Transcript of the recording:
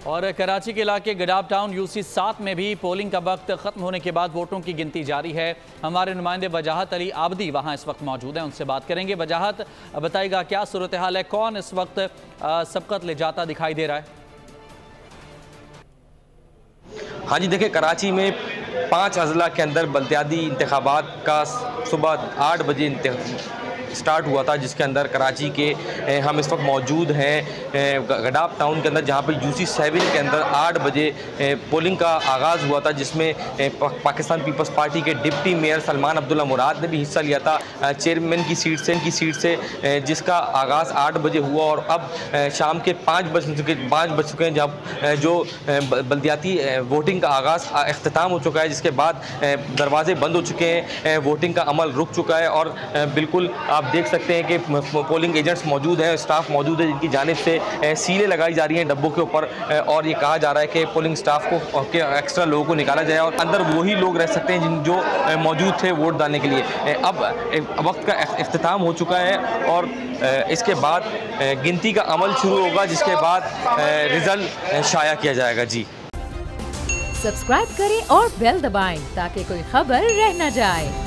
और कराची के इलाके गडाब टाउन यूसी 7 में भी पोलिंग का वक्त खत्म होने के बाद वोटों की गिनती जारी है। हमारे नुमाइंदे वजाहत अली आबदी वहां इस वक्त मौजूद हैं, उनसे बात करेंगे। वजाहत बताइएगा क्या सूरत हाल है, कौन इस वक्त सबकत ले जाता दिखाई दे रहा है? हाँ जी, देखिए कराची में 5 अजला के अंदर बल्दियाती इंतखाबात का सुबह 8 बजे स्टार्ट हुआ था, जिसके अंदर कराची के हम इस वक्त मौजूद हैं गडाब टाउन के अंदर, जहाँ पे यूसी 7 के अंदर 8 बजे पोलिंग का आगाज़ हुआ था, जिसमें पाकिस्तान पीपल्स पार्टी के डिप्टी मेयर सलमान अब्दुल्ला मुराद ने भी हिस्सा लिया था चेयरमैन की सीट से, जिसका आगाज़ 8 बजे हुआ और अब शाम के 5 बज चुके हैं, जब जो बल्दियाती वोटिंग का आगाज़ अख्ताम हो चुका है, जिसके बाद दरवाजे बंद हो चुके हैं, वोटिंग का अमल रुक चुका है और बिल्कुल आप देख सकते हैं कि पोलिंग एजेंट्स मौजूद हैं, स्टाफ मौजूद है, जिनकी जानिब से सीलें लगाई जा रही हैं डब्बों के ऊपर और ये कहा जा रहा है कि पोलिंग स्टाफ को के एक्स्ट्रा लोगों को निकाला जाए और अंदर वही लोग रह सकते हैं जो मौजूद थे वोट डालने के लिए। अब वक्त का इख्तिताम हो चुका है और इसके बाद गिनती का अमल शुरू होगा, जिसके बाद रिजल्ट शाया किया जाएगा। जी, सब्सक्राइब करें और बेल दबाएं ताकि कोई खबर रह न जाए।